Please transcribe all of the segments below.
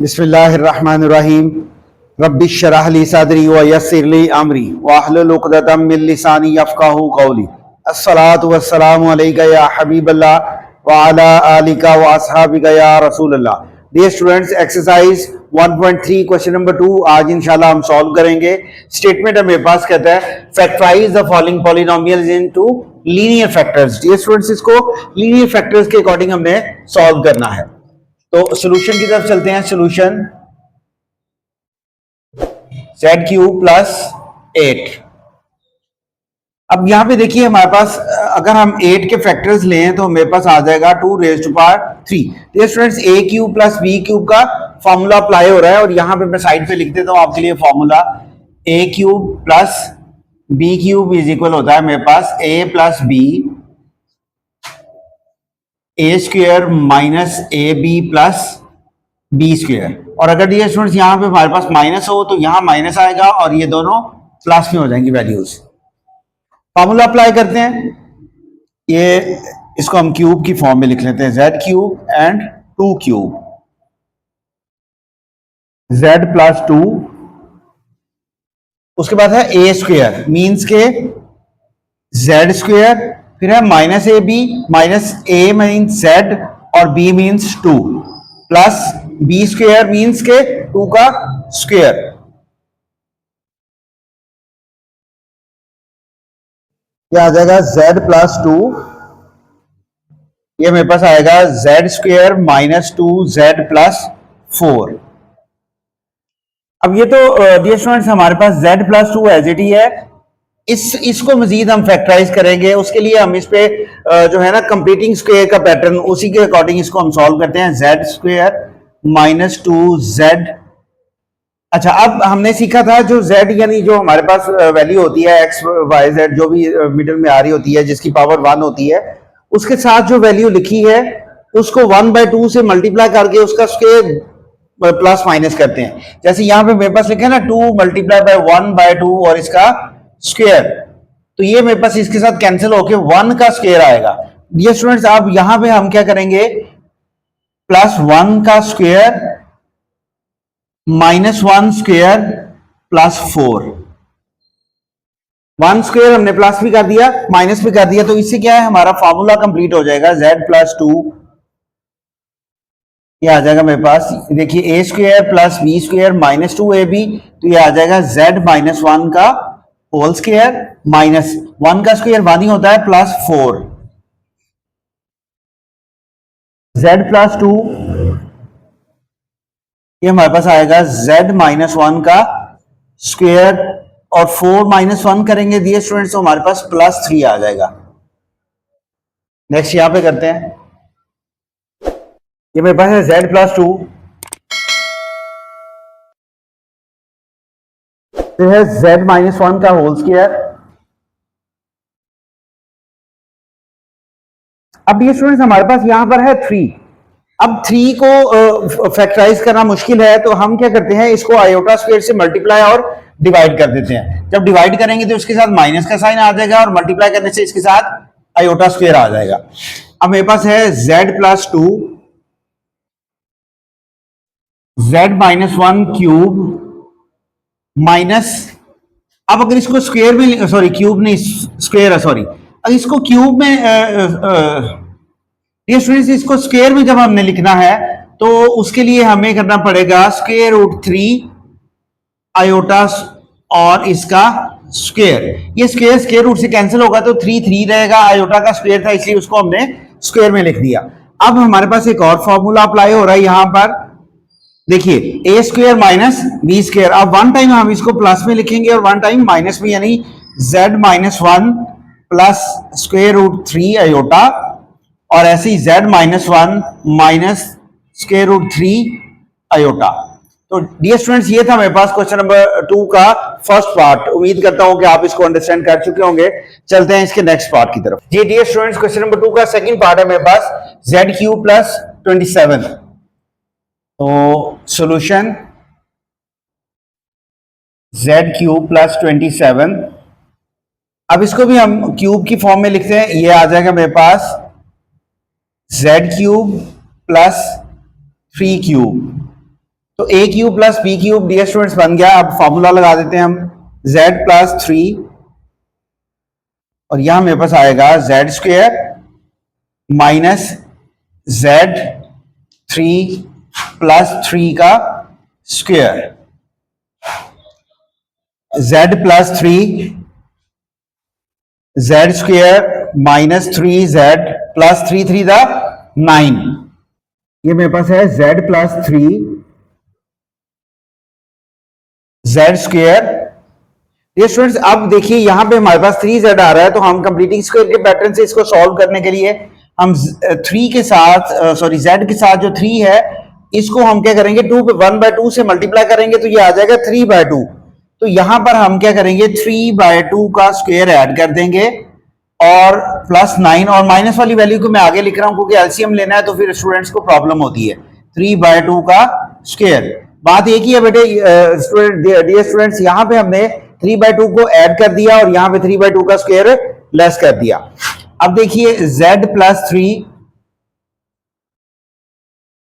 बिस्मिल्लाहिर्रहमानिर्रहीम रब्बिश शरह ली सदरी व यस्सिर ली अमरी वाहलुल उक़दतम मिन लिसानी यफ़क़हू क़ौली। अस्सलातु वस्सलामु अलैका या हबीबल्लाह व अला आलिका व अस्हाबिका या रसूलल्लाह। Dear students, exercise 1.3 question number 2 आज इंशाल्लाह हम सॉल्व करेंगे। स्टेटमेंट हमें पास कहता है factorise the following polynomials into linear factors. Dear students, इसको लीनियर फैक्टर्स के अकॉर्डिंग हमने सॉल्व करना है। तो सोल्यूशन की तरफ चलते हैं। Solution z³ plus 8। अब यहां पे देखिए हमारे पास अगर हम 8 के फैक्टर्स लें तो मेरे पास आ जाएगा 2 रेज़ टू पावर 3। तो स्टूडेंट्स a³ प्लस b³ का फॉर्मूला अप्लाई हो रहा है और यहां पे मैं साइड पे लिख देता हूं आपके लिए formula. a³ plus b³ is equal होता है मेरे पास a plus b a square minus a b plus b square. और अगर ये स्टूडेंट्स यहाँ पे हमारे पास माइनस हो तो यहाँ माइनस आएगा और ये दोनों प्लस में हो जाएंगी वैल्यूज। फॉर्मूला अप्लाई करते हैं। ये इसको हम क्यूब की फॉर्म में लिख लेते हैं, z³ and 2 cube, z plus 2। उसके बाद है ए स्क्वेयर मीन्स के z स्क्वेयर, फिर है minus a b, minus a means z और b means 2, plus b square means के 2 का स्क्वेयर। ये आ जाएगा z प्लस 2, ये मेरे पास आएगा z square minus 2z plus 4। अब ये तो डियर स्टूडेंट्स हमारे पास z प्लस 2 एज इट ही है। इसको मजीद हम फैक्टराइज करेंगे, उसके लिए हम इस पे जो है ना कंप्लीटिंग स्क्वायर का पैटर्न, उसी के अकॉर्डिंग इसको हम सॉल्व करते हैं। z square minus 2z। अच्छा, अब हमने सीखा था जो z यानी जो हमारे पास वैल्यू होती है x y z जो भी मिडिल में आ रही होती है जिसकी पावर 1 होती है, उसके साथ जो वैल्यू लिखी है उसको 1/2 से मल्टीप्लाई करके उसका स्क्वायर प्लस माइनस करते हैं। जैसे यहां पे मेरे पास लिखा है ना 2 मल्टीप्लाई बाय 1/2 और इसका स्क्वायर, तो ये मेरे पास इसके साथ कैंसिल होके 1 का स्क्वायर आएगा। डियर स्टूडेंट्स, अब यहां पे हम क्या करेंगे, प्लस 1 का square minus 1 square plus 4। 1 square हमने प्लस भी कर दिया माइनस भी कर दिया, तो इससे क्या है हमारा फॉर्मूला कंप्लीट हो जाएगा। z प्लस 2 ये आ जाएगा मेरे पास, देखिए a square plus b square minus 2ab, तो ये आ जाएगा z माइनस 1 का होल स्क्वायर माइनस 1 का स्क्वायर 1 ही होता है प्लस 4। z प्लस 2 ये हमारे पास आएगा z माइनस 1 का स्क्वायर और 4 माइनस 1 करेंगे दिए स्टूडेंट्स तो हमारे पास प्लस 3 आ जाएगा। नेक्स्ट यहां पे करते हैं, ये मेरे पास है z प्लस 2, है z माइनस 1 का होल स्क्वायर। अब ये स्टूडेंट्स हमारे पास यहां पर है 3। अब 3 को फैक्टराइज करना मुश्किल है तो हम क्या करते हैं, इसको आयोटा स्क्वायर से मल्टीप्लाई और डिवाइड कर देते हैं। जब डिवाइड करेंगे तो इसके साथ माइनस का साइन आ जाएगा और मल्टीप्लाई करने से इसके साथ आयोटा स्क्वायर आ जाएगा। अब मेरे पास है z plus 2, z minus 1 cube minus, अब अगर इसको स्क्वायर में, सॉरी क्यूब नहीं स्क्वायर है, सॉरी, अगर इसको क्यूब में ये स्टूडेंट्स इसको स्क्वायर में जब हमने लिखना है तो उसके लिए हमें करना पड़ेगा स्क्वायर रूट 3 आयोटा और इसका स्क्वायर। ये स्क्वायर स्क्वायर रूट से कैंसिल होगा तो 3 रहेगा, आयोटा का स्क्वायर था इसलिए उसको हमने स्क्वायर में लिख दिया। अब हमारे पास एक और फॉर्मूला अप्लाई हो रहा है यहां पर, देखिए a square minus b square. अब 1 टाइम हम इसको प्लस में लिखेंगे और 1 टाइम माइनस में, यानी z minus 1 plus square root 3 iota और ऐसे ही z minus 1 minus square root 3 iota. तो डियर स्टूडेंट्स, ये था मेरे पास क्वेश्चन नंबर 2 का फर्स्ट पार्ट। उम्मीद करता हूं कि आप इसको अंडरस्टैंड कर चुके होंगे। चलते हैं इसके नेक्स्ट पार्ट की तरफ। जी डियर स्टूडेंट्स, क्वेश्चन नंबर 2 का सेकंड पार्ट है मेरे पास z³ प्लस 27। तो सॉल्यूशन z³ प्लस 27। अब इसको भी हम क्यूब की फॉर्म में लिखते हैं। ये आ जाएगा मेरे पास z³ प्लस 3 क्यूब। तो a cube plus b cube dear students बन गया। अब फॉर्मूला लगा देते हैं हम, z प्लस 3 और यहां मेरे पास आएगा z square minus z3 plus 3 का square, z plus 3 z square minus 3z plus 3 3 the 9। ये मेरे पास है z प्लस 3 z स्क्वेयर। ये स्टूडेंट्स अब देखिए यहां पे हमारे पास 3z आ रहा है, तो हम कंप्लीटिंग स्क्वायर के पैटर्न से इसको सॉल्व करने के लिए हम 3 के साथ z के साथ जो 3 है इसको हम क्या करेंगे 1/2 से मल्टीप्लाई करेंगे तो ये आ जाएगा 3/2। तो यहां पर हम क्या करेंगे 3/2 का स्क्वायर ऐड कर देंगे और प्लस 9 और माइनस वाली वैल्यू को मैं आगे लिख रहा हूं क्योंकि एलसीएम लेना है तो फिर स्टूडेंट्स को प्रॉब्लम होती है। 3/2 का स्क्वायर, बात एक ही है बेटे डियर स्टूडेंट्स, यहां पे हमने 3/2 को ऐड कर दिया और यहां पे 3/2 का स्क्वायर लेस कर दिया। अब देखिए z प्लस 3,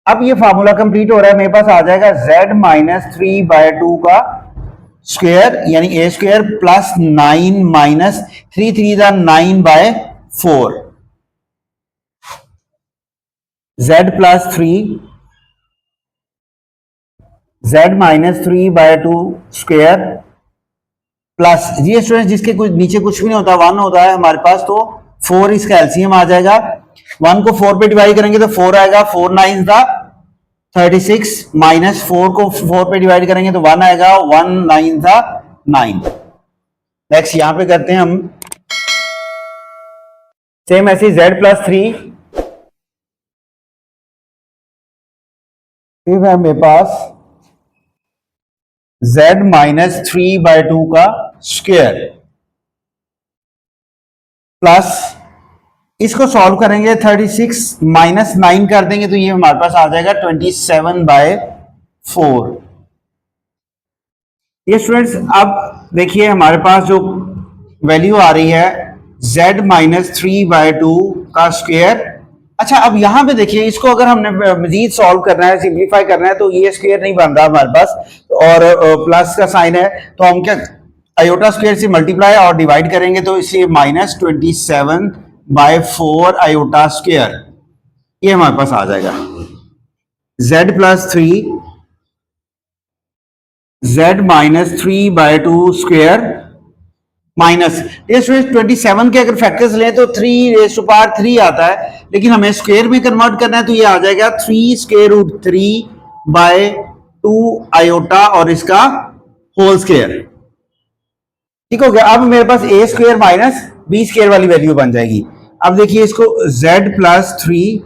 अब ये फॉर्मूला कंप्लीट हो रहा है, मेरे पास आ जाएगा z माइनस 3/2 का स्क्वायर यानी ए स्क्वायर प्लस 9 माइनस 3 3 द 9/4, z plus 3 z minus 3/2 square plus जी स्टूडेंट जिसके कुछ नीचे कुछ भी नहीं होता 1 होता है हमारे पास, तो 4 इसका एलसीएम आ जाएगा। 1 को 4 पे डिवाइड करेंगे तो 4 आएगा, 4 9 द 36 माइनस 4 को 4 पे डिवाइड करेंगे तो 1 आएगा, 1 9 द 9। नेक्स्ट यहां पे करते हैं हम सेम ऐसे z प्लस 3, फिर है मेरे पास z माइनस 3/2 का स्क्वायर प्लस इसको सॉल्व करेंगे 36 माइनस 9 कर देंगे तो ये हमारे पास आ जाएगा 27/4। ये स्टूडेंट्स अब देखिए हमारे पास जो वैल्यू आ रही है z माइनस 3/2 का स्क्वायर। अच्छा अब यहां पे देखिए इसको अगर हमने मजीद सॉल्व करना है, सिंप्लीफाई करना है तो ये स्क्वायर नहीं बन रहा हमारे पास और प्लस का साइन है तो हम क्या आयोटा स्क्वायर से मल्टीप्लाई और डिवाइड करेंगे तो इसलिए माइनस 27/4 आयोटा स्क्वायर ये हमारे पास आ जाएगा। z plus 3 z minus 3/2 square minus 27 के अगर फैक्टर्स लें तो 3 आता है, लेकिन हमें स्क्वायर में कन्वर्ट करना है तो ये आ जाएगा 3√3/2 आयोटा और इसका होल स्क्वायर। ठीक हो गया। अब मेरे पास a square minus b square वाली वैल्यू बन जाएगी। अब देखिए इसको z plus 3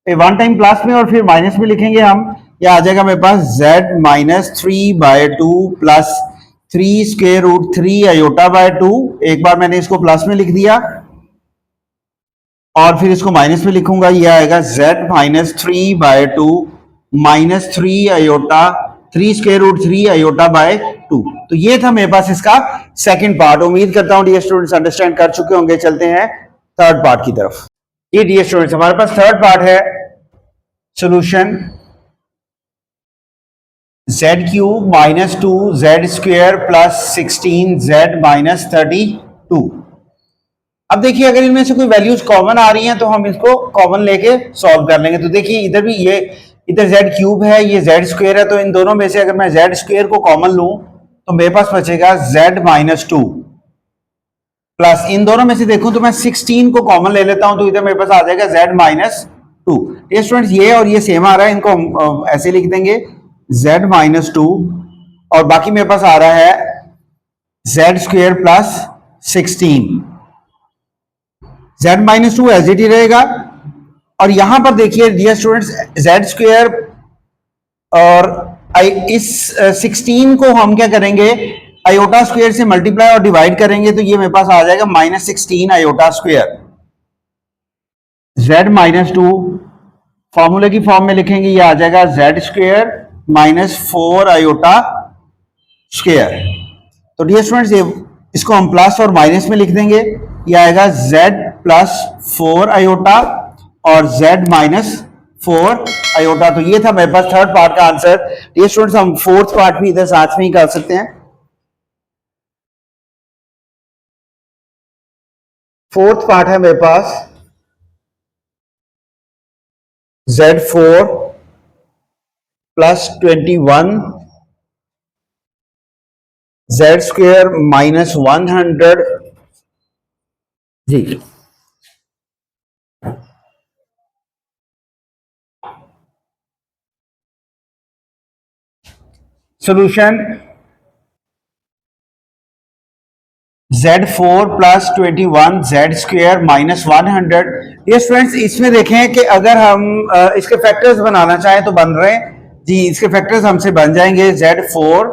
one time plus में और फिर माइनस में लिखेंगे हम, ये आ जाएगा मेरे पास z माइनस 3/2 प्लस 3√3 आयोटा/2। एक बार मैंने इसको प्लस में लिख दिया और फिर इसको माइनस में लिखूंगा, ये आएगा z माइनस 3/2 माइनस 3 आयोटा 3√3 आयोटा/2। तो ये था मेरे पास इसका सेकंड पार्ट। उम्मीद करता हूं डियर स्टूडेंट्स अंडरस्टैंड कर चुके होंगे। चलते हैं थर्ड पार्ट की तरफ। ये डियर स्टूडेंट्स हमारे पास थर्ड पार्ट है solution z cube minus 2z square plus 16z minus 32। अब देखिए अगर इनमें से कोई वैल्यूज कॉमन आ रही हैं तो हम इसको कॉमन लेके सॉल्व कर लेंगे। तो देखिए इधर भी ये इधर z क्यूब है, ये z स्क्वायर है, तो इन दोनों में से अगर मैं z स्क्वायर को कॉमन लूं तो मेरे पास बचेगा z माइनस 2 प्लस इन दोनों में से देखूं तो मैं 16 को कॉमन ले लेता हूं तो इधर मेरे पास आ जाएगा z माइनस 2। ये स्टूडेंट्स ये और ये सेम आ रहा है, इनको हम ऐसे लिख देंगे z माइनस 2 और बाकी मेरे पास आ रहा है z square plus 16। z minus 2 as it ही रहेगा और यहां पर देखिए डियर स्टूडेंट्स z स्क्वायर और इस 16 को हम क्या करेंगे आयोटा स्क्वायर से मल्टीप्लाई और डिवाइड करेंगे तो ये मेरे पास आ जाएगा minus 16 iota square. z minus 2 फॉर्मूले की फॉर्म में लिखेंगे, ये आ जाएगा z square minus 4 iota square. तो डियर स्टूडेंट्स ये इसको हम प्लस और माइनस में लिख देंगे, ये आएगा z प्लस 4 आयोटा और z माइनस 4 आयोटा। तो ये था मेरे पास थर्ड पार्ट का आंसर। ये स्टूडेंट्स हम फोर्थ पार्ट भी इधर साथ में ही कर सकते हैं। फोर्थ पार्ट है मेरे पास Z4 plus 21 Z square minus 100 जी। Solution Z4 plus 21 Z square minus 100। ये स्टूडेंट्स इसमें देखें कि अगर हम इसके फैक्टर्स बनाना चाहें तो बन रहे हैं जी। इसके फैक्टर्स हमसे बन जाएंगे Z4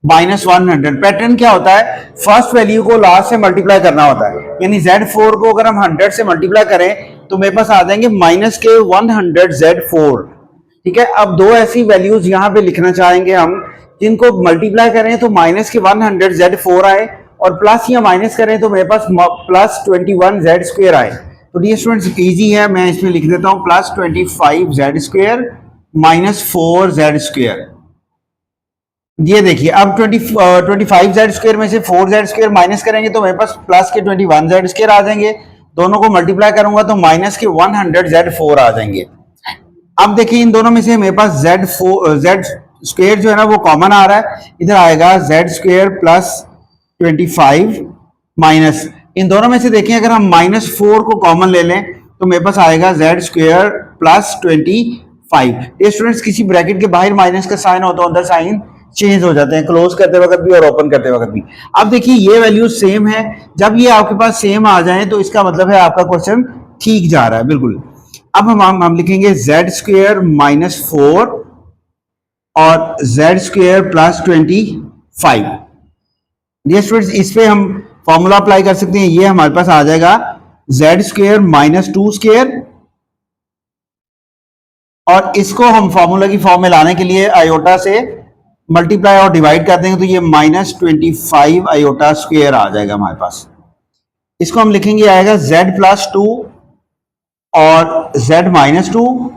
माइनस 100। पैटर्न क्या होता है, फर्स्ट वैल्यू को लास्ट से मल्टीप्लाई करना होता है। यानी Z4 को अगर हम 100 से मल्टीप्लाई करें तो मेरे पास आ जाएंगे माइनस के 100 Z4। ठीक है, अब दो ऐसी वैल्यूज यहां पे लिखना चाहेंगे हम जिनको मल्टीप्लाई करें तो माइनस के 100 Z4 आए और प्लस या माइनस करें तो मेरे पास प्लस 21 Z स्क्वेयर आए। तो ये स्टूडेंट्स इजी है, मैं इसमें लिख देता हूं plus 25 Z square minus 4 Z square. ये देखिए अब 25 Z स्क्वेयर में से 4 Z स्क्वेयर माइनस करेंगे तो मेरे पास प्लस के 21 Z स्क्वेयर आ जाएंगे। दोनों को मल्टीप्लाई करूंगा तो माइनस के 100 Z4 आ जाएंगे। अब देखिए इन दोनों में से मेरे पास Z स्क्वेयर जो है ना वो कॉमन आ रहा है, इधर आएगा Z स्क्वेयर प्लस 25 माइनस, इन दोनों में से देखिए अगर हम -4 को कॉमन ले लें तो मेरे पास आएगा Z स्क्वेयर प्लस 25। ये स्टूडेंट्स किसी ब्रैकेट के बाहर माइनस का साइन हो तो अंदर साइन चेंज हो जाते हैं, क्लोज करते वक्त भी और ओपन करते वक्त भी। अब देखिए ये वैल्यू सेम है, जब ये आपके पास सेम आ जाए तो इसका मतलब है आपका क्वेश्चन ठीक जा रहा है बिल्कुल। अब हम लिखेंगे Z स्क्वेयर माइनस 4 और Z स्क्वेयर प्लस 25। ये स्टूडेंट्स इस पे हम फॉर्मूला अप्लाई कर सकते हैं। ये हमारे पास आ जाएगा Z स्क्वेयर माइनस 2 स्क्वेयर और इसको हम फॉर्मूला की फॉर्म में लाने के लिए आयोटा से मल्टीप्लाई और डिवाइड कर देंगे तो ये -25 आयोटा स्क्वेयर आ जाएगा हमारे पास। इसको हम लिखेंगे आएगा Z प्लस 2 और Z माइनस 2।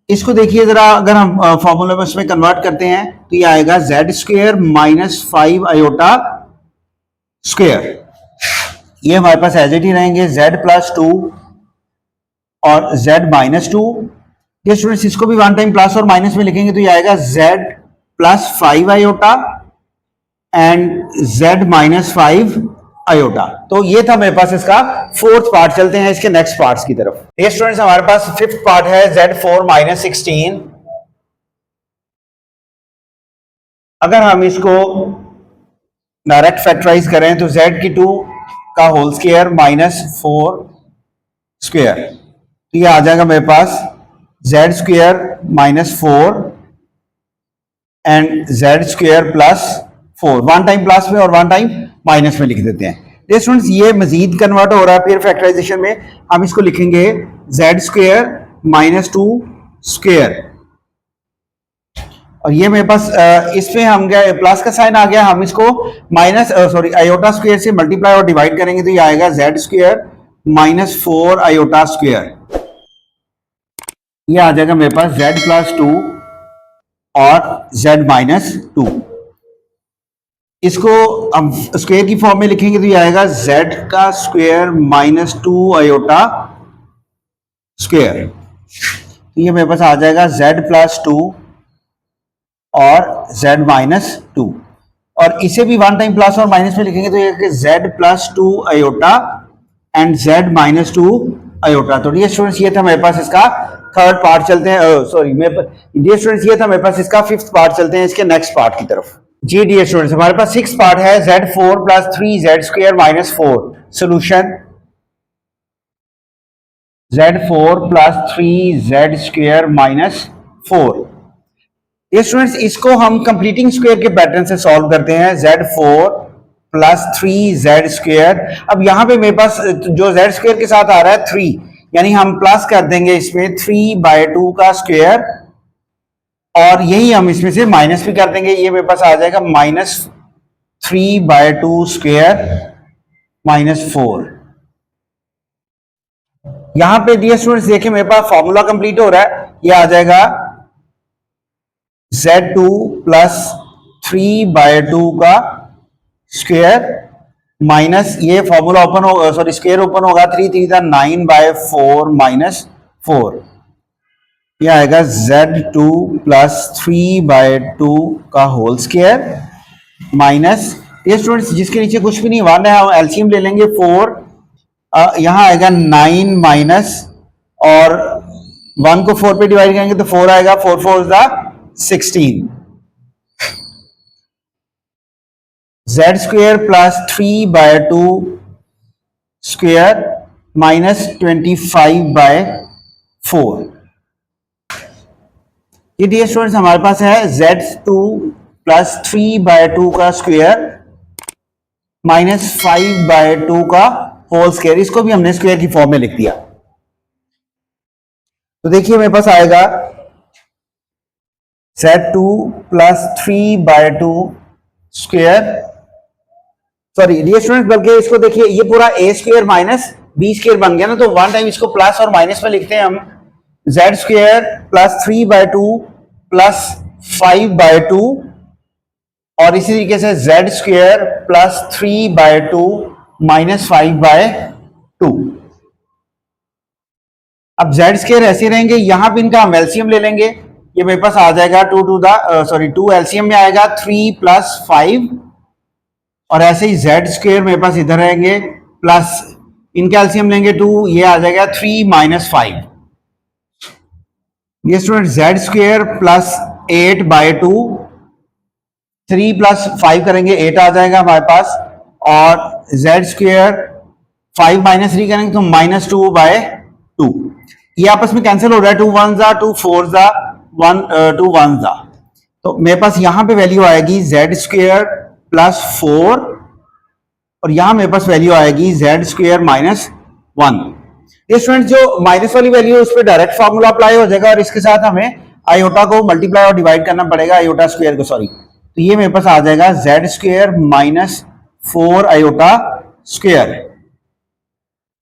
इसको देखिए जरा, अगर हम फॉर्मूला में उसमें कन्वर्ट करते हैं तो ये आएगा Z square minus 5 iota square. ये हमारे पास एज इट ही रहेंगे Z प्लस 2 और Z माइनस 2। ये स्टूडेंट्स इसको भी वन टाइम प्लस और माइनस में लिखेंगे तो ये आएगा Z plus 5 iota and Z minus 5 iota. तो ये था मेरे पास इसका फोर्थ पार्ट। चलते हैं इसके नेक्स्ट पार्ट्स की तरफ। ये स्टूडेंट्स हमारे पास फिफ्थ पार्ट है Z4 माइनस 16। अगर हम इसको डायरेक्ट फैक्टराइज करें तो Z की 2 का होल स्क्वायर माइनस 4 स्क्वायर, तो ये आ जाएगा मेरे पास Z square minus 4 and Z square plus 4। One time plus में और वन टाइम माइनस में लिख देते हैं। ये स्टूडेंट्स ये मजीद कन्वर्ट हो रहा है फिर फैक्टराइजेशन में, हम इसको लिखेंगे Z स्क्वायर माइनस 2 स्क्वायर और ये मेरे पास इस पे हम गया प्लस का साइन आ गया, हम इसको माइनस आयोटा स्क्वायर से मल्टीप्लाई और डिवाइड करेंगे तो ये आएगा Z square minus 4 iota square. ये आ जाएगा मेरे पास Z प्लस 2 और Z माइनस 2। इसको हम स्क्वायर की फॉर्म में लिखेंगे तो ये आएगा Z का स्क्वायर माइनस 2 आयोटा स्क्वायर। तो ये मेरे पास आ जाएगा Z प्लस 2 और Z माइनस 2 और इसे भी वन टाइम प्लस और माइनस में लिखेंगे तो ये Z plus 2 iota and Z minus 2 iota. तो डियर स्टूडेंट्स ये था मेरे पास इसका थर्ड पार्ट। चलते हैं डियर स्टूडेंट्स ये था मेरे पास इसका फिफ्थ पार्ट। चलते हैं इसके नेक्स्ट पार्ट की तरफ। जी डियर स्टूडेंट्स हमारे पास सिक्स पार्ट है Z4 plus 3Z square minus 4। Solution Z4 plus 3Z square minus 4। ये स्टूडेंट्स इसको हम कंप्लीटिंग स्क्वायर के पैटर्न से सॉल्व करते हैं। Z4 प्लस 3Z स्क्वायर, अब यहां पे मेरे पास जो Z स्क्वायर के साथ आ रहा है 3, यानी हम प्लस कर देंगे इसमें 3/2 का स्क्वायर और यही हम इसमें से माइनस भी कर देंगे। ये मेरे पास आ जाएगा -3/2 स्क्वायर माइनस 4। यहां पे डियर स्टूडेंट्स देखिए मेरे पास फॉर्मूला कंप्लीट हो रहा है। ये आ जाएगा Z2 प्लस 3/2 का स्क्वायर माइनस ये फॉर्मूला ओपन होगा, सॉरी स्क्वायर ओपन होगा, 3 3 9/4 माइनस 4, यह आएगा Z2 प्लस 3/2 का होल स्क्वायर माइनस, ये स्टूडेंट्स जिसके नीचे कुछ भी नहीं 1 है, हम एलसीएम ले लेंगे 4, यहां आएगा 9 माइनस, और 1 को 4 पे डिवाइड करेंगे तो 4 आएगा, 4 4 दा 16, Z square plus 3/2 square minus 25/4। ये डियर स्टूडेंट्स हमारे पास है Z2 प्लस 3/2 का स्क्वायर माइनस 5/2 का होल स्क्वायर, इसको भी हमने स्क्वायर की फॉर्म में लिख दिया। तो देखिए मेरे पास आएगा Z2 plus 3/2 square, sorry dear students बल्कि इसको देखिए ये पूरा a square minus b square बन गया ना, तो वन टाइम इसको प्लस और माइनस में लिखते हैं हम, Z स्क्वायर प्लस 3/2 प्लस 5/2, और इसी तरीके से Z स्क्वायर प्लस 3/2 माइनस 5/2। अब Z स्क्वायर ऐसे रहेंगे, यहां भी इनका हम एलसीएम ले लेंगे, ये मेरे पास आ जाएगा 2 एलसीएम में आएगा 3 प्लस 5, और ऐसे ही Z स्क्वायर मेरे पास इधर रहेंगे प्लस इनका एलसीएम लेंगे 2, ये आ जाएगा 3 माइनस 5। ये student Z square plus 8/2, 3 plus 5 करेंगे 8 आ जाएगा हमारे पास, और Z स्क्वायर 5 माइनस 3 करेंगे तो माइनस 2/2, ये आपस में कैंसिल हो रहा है, 2 1 जा 2 4 जा 1 2 1 जा, तो मेरे पास यहां पे वैल्यू आएगी Z स्क्वायर प्लस 4, और यहां मेरे पास वैल्यू आएगी Z स्क्वायर माइनस 1। ये स्टूडेंट जो माइनस वाली वैल्यू है उस पर डायरेक्ट फॉर्मूला अप्लाई हो जाएगा, और इसके साथ हमें आयोटा को मल्टीप्लाई और डिवाइड करना पड़ेगा, आयोटा स्क्वायर को, सॉरी, तो ये मेरे पास आ जाएगा Z square minus 4 iota square,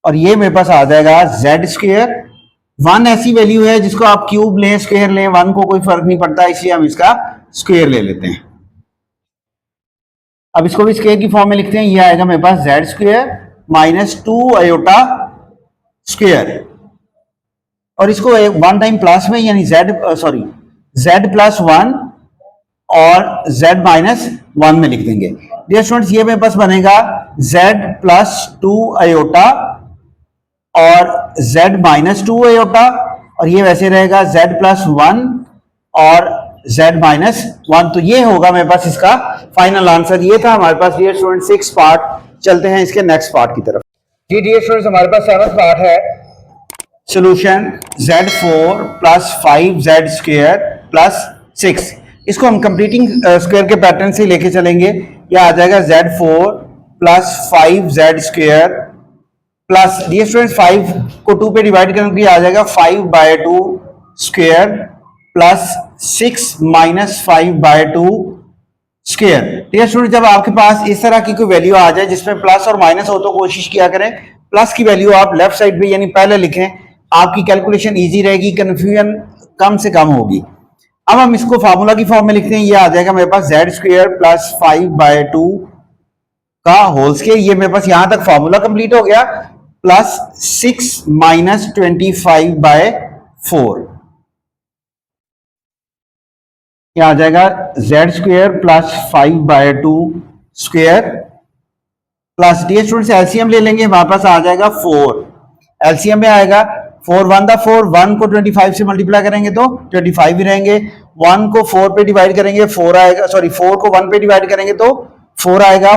और ये मेरे पास आ जाएगा Z स्क्वायर। 1 ऐसी वैल्यू है जिसको आप क्यूब लें स्क्वायर लें 1 को कोई फर्क नहीं पड़ता, इसलिए हम इसका स्क्वायर ले लेते हैं। अब इसको भी स्क्वायर की फॉर्म में लिखते हैं, ये आएगा मेरे पास Z square minus 2 iota square, और इसको 1 टाइम प्लस में यानी Z प्लस 1 और Z माइनस 1 में लिख देंगे। डियर स्टूडेंट्स ये मेरे पास बनेगा Z प्लस 2 आयोटा और Z माइनस 2 आयोटा, और ये वैसे रहेगा Z प्लस 1 और Z माइनस 1, तो ये होगा मेरे पास इसका फाइनल आंसर। ये था हमारे पास डियर स्टूडेंट 6 पार्ट। चलते हैं इसके नेक्स्ट पार्ट की तरफ। जी डियर स्टूडेंट्स हमारे पास 7th पार्ट है, solution Z4 plus 5Z square plus 6। इसको हम कंप्लीटिंग स्क्वायर के पैटर्न से लेके चलेंगे। यह आ जाएगा Z4 plus 5Z square plus, dear students 5 को 2 पे डिवाइड करने के लिए आ जाएगा 5/2 square plus 6 minus 5/2 square. Dear student जब आपके पास इस तरह की कोई वैल्यू आ जाए जिसमें प्लस और माइनस हो तो कोशिश किया करें प्लस की वैल्यू आप लेफ्ट साइड पे यानी पहले लिखें, आपकी कैलकुलेशन इजी रहेगी, कंफ्यूजन कम से कम होगी। अब हम इसको फार्मूला की फॉर्म में लिखते हैं। ये आ जाएगा मेरे पास Z स्क्वायर प्लस 5/2 का होल स्क्वायर, ये मेरे पास यहां तक फार्मूला कंप्लीट हो गया, प्लस 6 माइनस 25/4। यह आ जाएगा Z square plus 5/2 square plus, dear students LCM ले लेंगे, हमारे पास आ जाएगा 4, एलसीएम में आएगा 4 1 दा 4, 1 को 25 से मल्टीप्लाई करेंगे तो 25 ही रहेंगे, 1 को 4 पे डिवाइड करेंगे 4 आएगा, सॉरी 4 को 1 पे डिवाइड करेंगे तो 4 आएगा,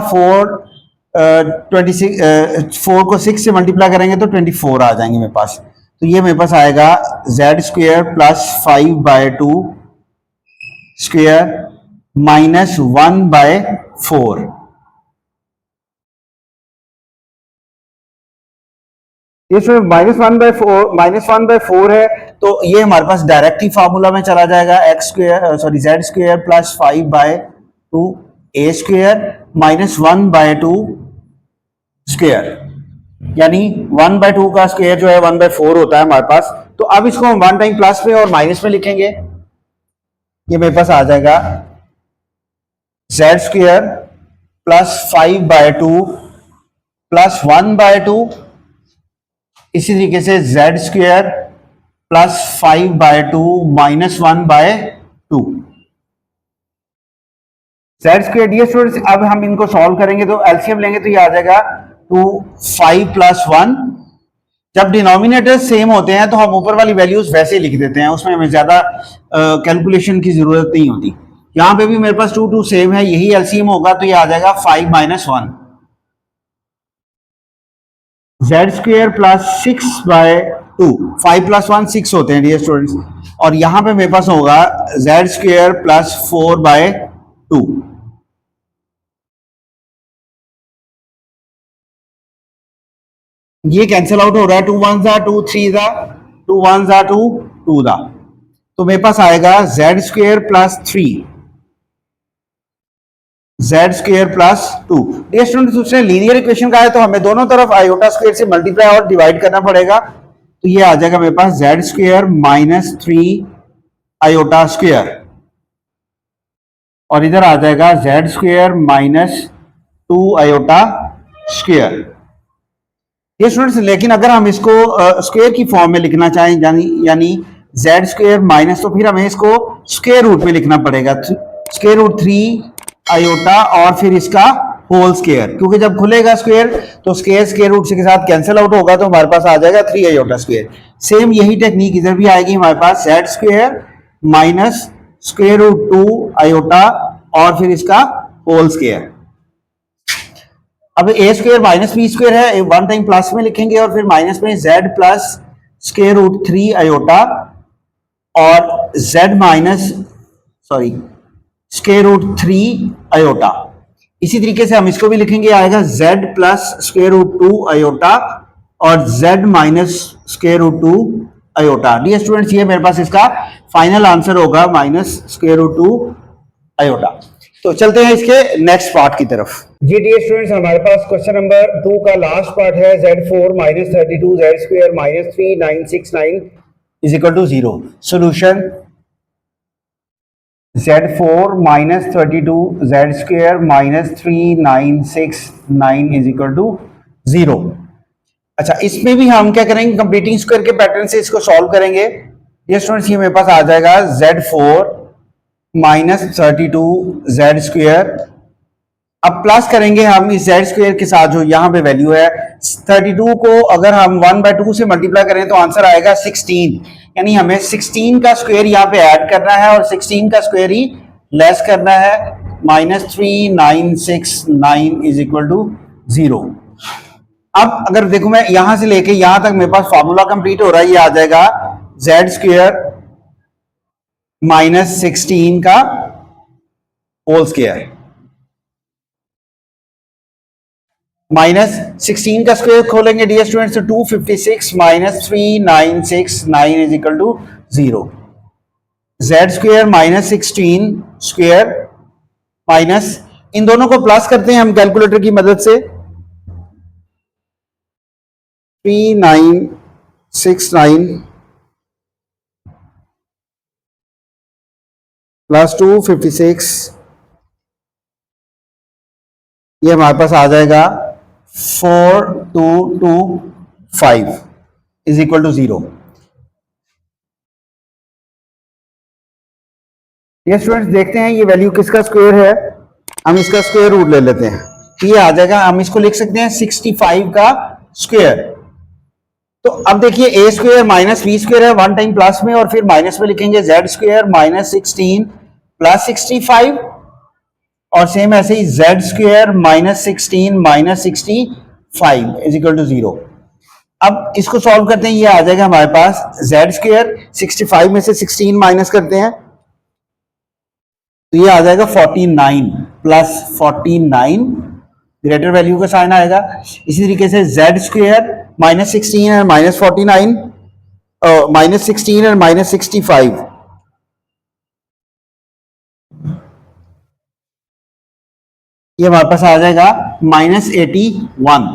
4 को 6 से मल्टीप्लाई करेंगे तो 24 आ जाएंगे मेरे पास। तो ये मेरे पास आएगा Z square plus 5/2 square minus 1/4। इसमें -1/4 है तो ये हमारे पास डायरेक्ट ही फार्मूला में चला जाएगा, Z square plus 5/2 A square minus 1/2 square, यानी 1/2 का स्क्वायर जो है 1/4 होता है हमारे पास, तो अब इसको हम वन टाइम प्लस में और माइनस में लिखेंगे। ये मेरे पास आ जाएगा जेड स्क्वेयर प्लस 5/2 प्लस 1/2, इसी तरीके से z square plus 5/2 minus 1/2। Z square dear students, अब हम इनको सॉल्व करेंगे तो एलसीएम लेंगे तो ये आ जाएगा 2 5 प्लस 1। जब डिनोमिनेटर सेम होते हैं तो हम ऊपर वाली वैल्यूज वैसे ही लिख देते हैं, उसमें हमें ज्यादा कैलकुलेशन की जरूरत नहीं होती। यहां पे भी मेरे पास 2 2 सेम है, यही एलसीएम होगा तो ये आ जाएगा 5 minus 1। Z square plus 6/2, 5 plus 1 6 होते हैं डियर स्टूडेंट्स, और यहां पे मेरे पास होगा जेड स्क्वेयर प्लस 4/2। ये कैंसिल आउट हो रहा है, 2 1 जा 2 3 जा 2 1 जा 2 2 जा, तो मेरे पास आएगा z square plus 3 z square plus 2। Dear students, उसने लीनियर इक्वेशन का है तो हमें दोनों तरफ आयोटा स्क्वेयर से मल्टीप्लाई और डिवाइड करना पड़ेगा, तो ये आ जाएगा मेरे पास z square minus 3 iota square, और इधर आ जाएगा z square minus 2 iota square. ये स्टूडेंट्स, लेकिन अगर हम इसको स्क्वायर की फॉर्म में लिखना चाहें यानी जेड स्क्वायर माइनस, तो फिर हमें इसको स्क्वायर रूट में लिखना पड़ेगा, स्क्वायर रूट 3 आयोटा और फिर इसका होल स्क्वायर, क्योंकि जब खुलेगा स्क्वायर तो स्क्वायर रूट के साथ कैंसिल आउट होगा तो हमारे पास आ जाएगा 3 आयोटा स्क्वायर। सेम यही टेक्निक इधर भी आएगी हमारे पास, z square minus square root 2 iota और फिर इसका होल स्क्वायर। अब a square minus b square है, वन टाइम प्लस में लिखेंगे और फिर माइनस में z plus square root 3 iota और z minus square root 3 iota. इसी तरीके से हम इसको भी लिखेंगे, आएगा z plus square root 2 iota और z minus square root 2 iota. Dear students, ये मेरे पास इसका फाइनल आंसर होगा माइनस स्क्वायर रूट 2 आयोटा। तो चलते हैं इसके नेक्स्ट पार्ट की तरफ। जी डियर स्टूडेंट्स, हमारे पास क्वेश्चन नंबर 2 का लास्ट पार्ट है, Z4 minus 32 z square minus 3969 is equal to 0। Solution Z4 minus 32 z square minus 3969 is equal to 0। अच्छा, इसमें भी हम क्या करेंगे, कंप्लीटिंग स्क्वायर के पैटर्न से इसको सॉल्व करेंगे। ये स्टूडेंट्स, ये मेरे पास आ जाएगा Z4 माइनस 32 जेड स्क्वायर, अब प्लस करेंगे हम इस जेड स्क्वायर के साथ जो यहां पे वैल्यू है 32 को अगर हम 1/2 से मल्टीप्लाई करें तो आंसर आएगा 16, यानी हमें 16 का स्क्वायर यहाँ पे ऐड करना है और 16 का स्क्वायर ही लेस करना है, माइनस 3969 इज इक्वल टू 0। अब अगर देखो मैं यहां से लेके यहां तक मेरे पास फॉर्मूला कंप्लीट हो रहा है, ये आ जाएगा जेड स्क्वायर माइनस 16 का होल स्क्वायर माइनस 16 का स्क्वायर खोलेंगे dear students, 256 minus 3969 is equal to 0। Z square minus 16 square minus, इन दोनों को प्लस करते हैं हम कैलकुलेटर की मदद से, 3969 प्लस 256, ये हमारे पास आ जाएगा 4225 इज इक्वल टू 0। ये स्टूडेंट्स देखते हैं ये वैल्यू किसका स्क्वायर है, हम इसका स्क्वायर रूट ले लेते हैं, ये आ जाएगा, हम इसको लिख सकते हैं 65 का स्क्वायर। तो अब देखिए ए स्क्वायर माइनस बी स्क्वायर है, वन टाइम प्लस में और फिर माइनस में लिखेंगे जेड स्क्वायर माइनस 16 प्लस 65 और सेम ऐसे ही z square minus 16 minus 65 is equal to 0। अब इसको सॉल्व करते हैं, ये आ जाएगा हमारे पास जेड स्क्वायर 65 में से 16 माइनस करते हैं तो ये आ जाएगा 49 प्लस 49 ग्रेटर वैल्यू का साइन आएगा। इसी तरीके से Z square minus 16 and minus 49 minus 16 and minus 65, ये हमारे पास आ जाएगा माइनस 81।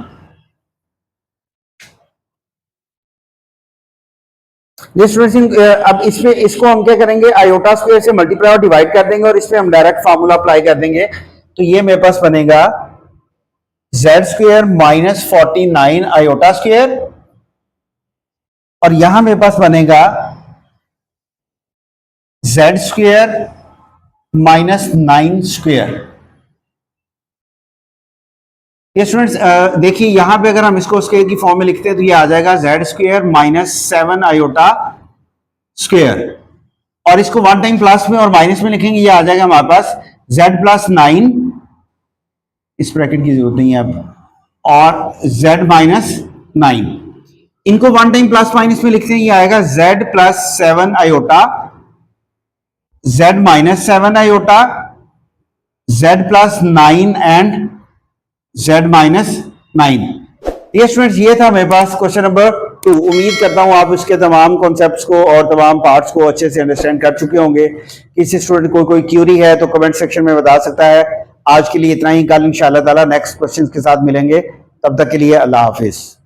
अब इसमें इसको हम क्या करेंगे, आयोटा स्क्वायर से मल्टीप्लाई और डिवाइड कर देंगे और इसमें हम डायरेक्ट फार्मूला अप्लाई कर देंगे। तो ये मेरे पास बनेगा Z square minus 49 iota square, और यहां मेरे पास बनेगा जेड स्क्वायर माइनस 9 स्क्वायर। ये स्टूडेंट्स देखिए यहां पे अगर हम इसको स्क्वायर की फॉर्म में लिखते हैं तो ये आ जाएगा Z square minus 7 iota square, और इसको वन टाइम प्लस में और माइनस में लिखेंगे, ये आ जाएगा हमारे पास जेड प्लस 9, इस ब्रैकेट की जरूरत नहीं है अब, और जेड माइनस 9। इनको वन टाइम प्लस माइनस में लिखते हैं, ये आएगा z plus 7 iota, Z minus 7 iota, Z plus 9 and z minus 9। ये स्टूडेंट्स ये था मेरे पास क्वेश्चन नंबर 2। उम्मीद करता हूं आप इसके तमाम कॉन्सेप्ट्स को और तमाम पार्ट्स को अच्छे से अंडरस्टैंड कर चुके होंगे। किसी स्टूडेंट को कोई क्यूरी है तो कमेंट सेक्शन में बता सकता है। आज के लिए इतना ही, कल इंशाल्लाह ताला नेक्स्ट क्वेश्चंस के साथ मिलेंगे, तब तक के लिए अल्लाह हाफिज।